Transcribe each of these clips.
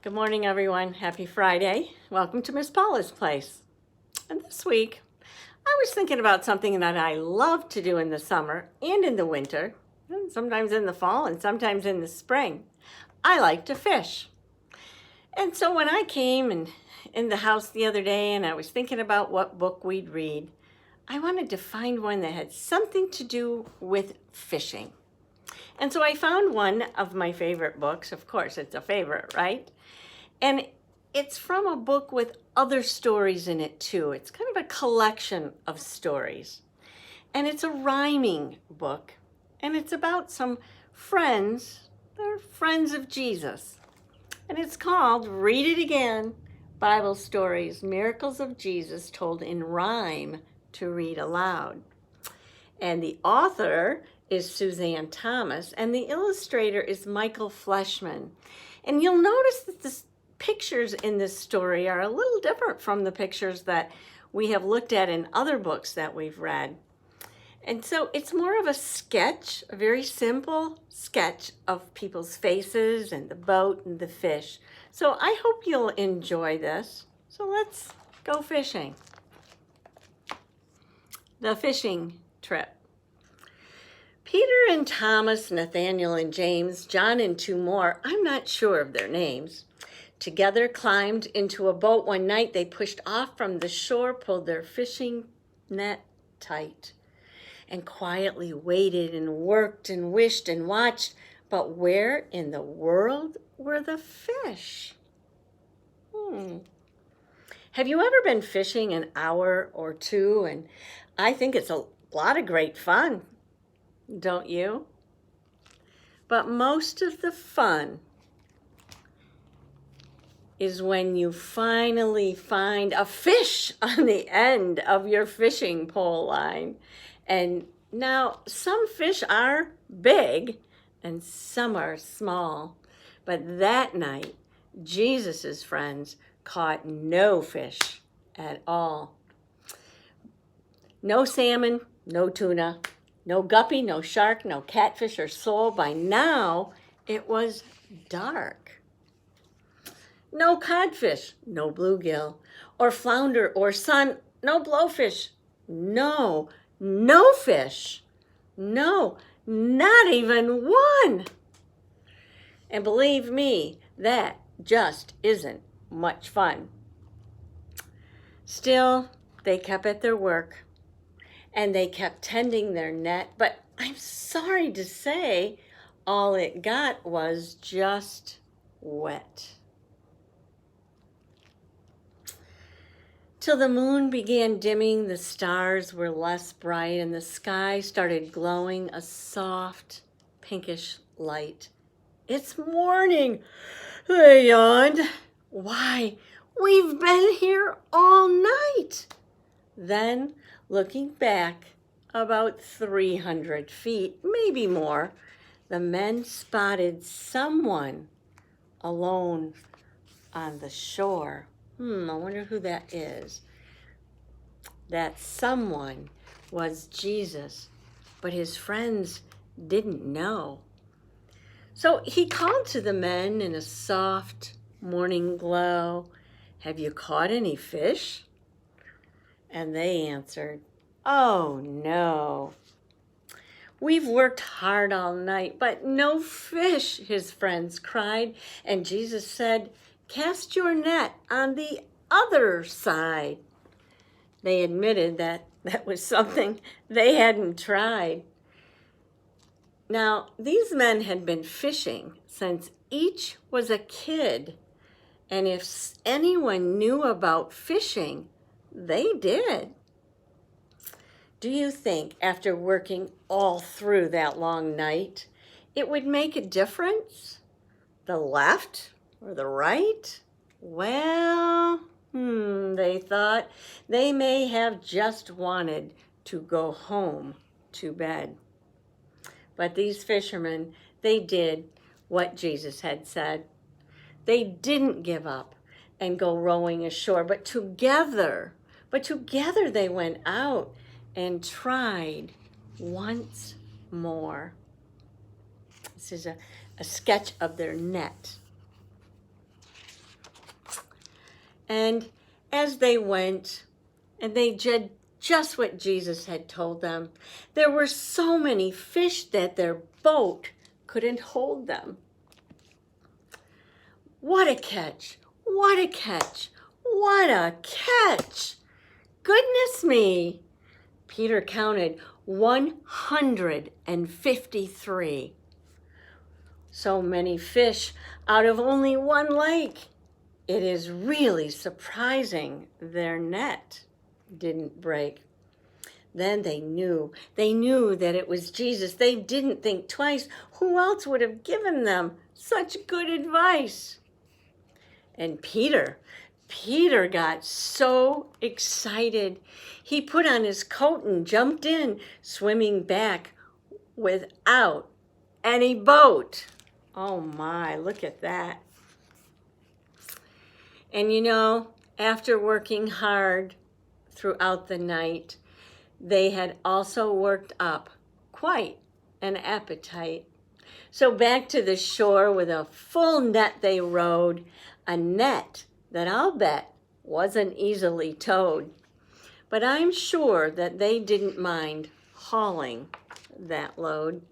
Good morning, everyone. Happy Friday. Welcome to Miss Paula's Place. And this week, I was thinking about something that I love to do in the summer and in the winter, and sometimes in the fall and sometimes in the spring. I like to fish. And so when I came in the house the other day and I was thinking about what book we'd read, I wanted to find one that had something to do with fishing. And so I found one of my favorite books. Of course, it's a favorite, right? And it's from a book with other stories in it too. It's kind of a collection of stories. And it's a rhyming book. And it's about some friends. They're friends of Jesus. And it's called Read It Again, Bible Stories, Miracles of Jesus Told in Rhyme to Read Aloud. And the author is Suzanne Thomas, and the illustrator is Michael Fleshman. And you'll notice that the pictures in this story are a little different from the pictures that we have looked at in other books that we've read. And so it's more of a sketch, a very simple sketch of people's faces and the boat and the fish. So I hope you'll enjoy this. So let's go fishing. The fishing trip. Peter and Thomas, Nathaniel and James, John and two more, I'm not sure of their names, together climbed into a boat one night. They pushed off from the shore, pulled their fishing net tight, and quietly waited and worked and wished and watched. But where in the world were the fish? Have you ever been fishing an hour or two? And I think it's a lot of great fun. Don't you? But most of the fun is when you finally find a fish on the end of your fishing pole line. And now some fish are big and some are small. But that night, Jesus's friends caught no fish at all. No salmon, no tuna, no guppy, no shark, no catfish or sole. By now, it was dark. No codfish, no bluegill, or flounder, or sun, no blowfish. No fish. No, not even one. And believe me, that just isn't much fun. Still, they kept at their work. And they kept tending their net, but I'm sorry to say, all it got was just wet. Till the moon began dimming, the stars were less bright, and the sky started glowing a soft, pinkish light. It's morning, they yawned. Why, we've been here all night. Then, looking back about 300 feet, maybe more, the men spotted someone alone on the shore. I wonder who that is. That someone was Jesus, but his friends didn't know. So he called to the men in a soft morning glow, "Have you caught any fish?" And they answered, "Oh, no. We've worked hard all night, but no fish," his friends cried. And Jesus said, "Cast your net on the other side." They admitted that was something they hadn't tried. Now, these men had been fishing since each was a kid. And if anyone knew about fishing, they did. Do you think after working all through that long night, it would make a difference? The left or the right? Well, they thought they may have just wanted to go home to bed. But these fishermen, they did what Jesus had said. They didn't give up and go rowing ashore, but together they went out and tried once more. This is a sketch of their net. And as they went, and they did just what Jesus had told them, there were so many fish that their boat couldn't hold them. What a catch! What a catch! What a catch! Goodness me! Peter counted 153. So many fish out of only one lake. It is really surprising their net didn't break. Then they knew that it was Jesus. They didn't think twice. Who else would have given them such good advice? And Peter got so excited. He put on his coat and jumped in, swimming back without any boat. Oh my, look at that. And you know, after working hard throughout the night, they had also worked up quite an appetite. So back to the shore with a full net they rowed, a net that I'll bet wasn't easily towed. But I'm sure that they didn't mind hauling that load.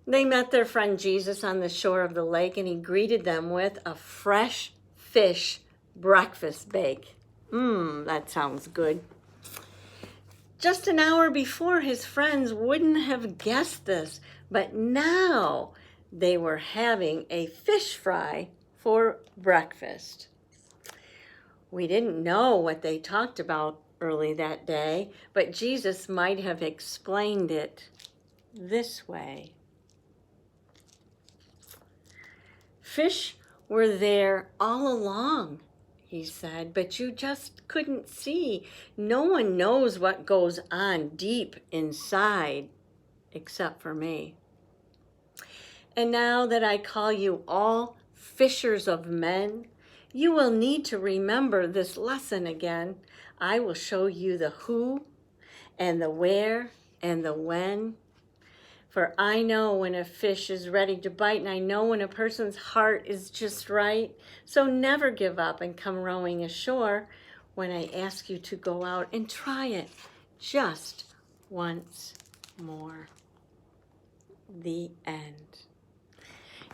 They met their friend Jesus on the shore of the lake, and he greeted them with a fresh fish breakfast bake. That sounds good. Just an hour before, his friends wouldn't have guessed this, but now they were having a fish fry for breakfast. We didn't know what they talked about early that day, but Jesus might have explained it this way. Fish were there all along, he said, but you just couldn't see. No one knows what goes on deep inside except for me. And now that I call you all fishers of men, you will need to remember this lesson again. I will show you the who and the where and the when. For I know when a fish is ready to bite, and I know when a person's heart is just right. So never give up and come rowing ashore when I ask you to go out and try it just once more. The end.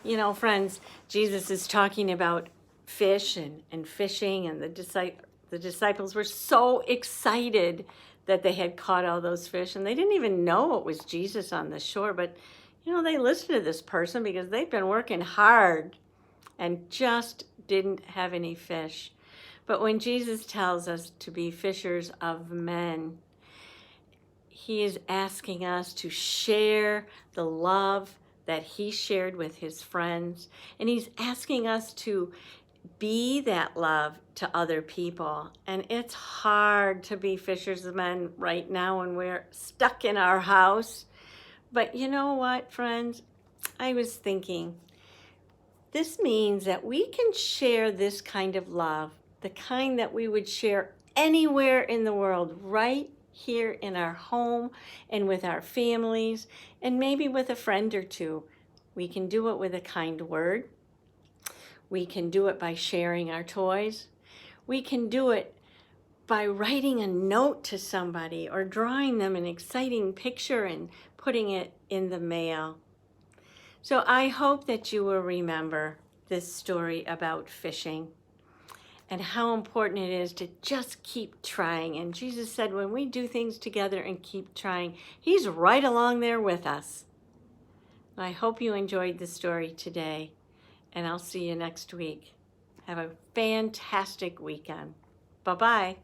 You know, friends, Jesus is talking about fish and fishing, and the disciples were so excited that they had caught all those fish, and they didn't even know it was Jesus on the shore. But, you know, they listened to this person because they've been working hard and just didn't have any fish. But when Jesus tells us to be fishers of men, he is asking us to share the love that he shared with his friends, and he's asking us to be that love to other people. And it's hard to be fishers of men right now when we're stuck in our house. But you know what, friends? I was thinking, this means that we can share this kind of love, the kind that we would share anywhere in the world, right here in our home and with our families, and maybe with a friend or two. We can do it with a kind word. We can do it by sharing our toys. We can do it by writing a note to somebody or drawing them an exciting picture and putting it in the mail. So I hope that you will remember this story about fishing and how important it is to just keep trying. And Jesus said when we do things together and keep trying, he's right along there with us. I hope you enjoyed the story today, and I'll see you next week. Have a fantastic weekend. Bye-bye.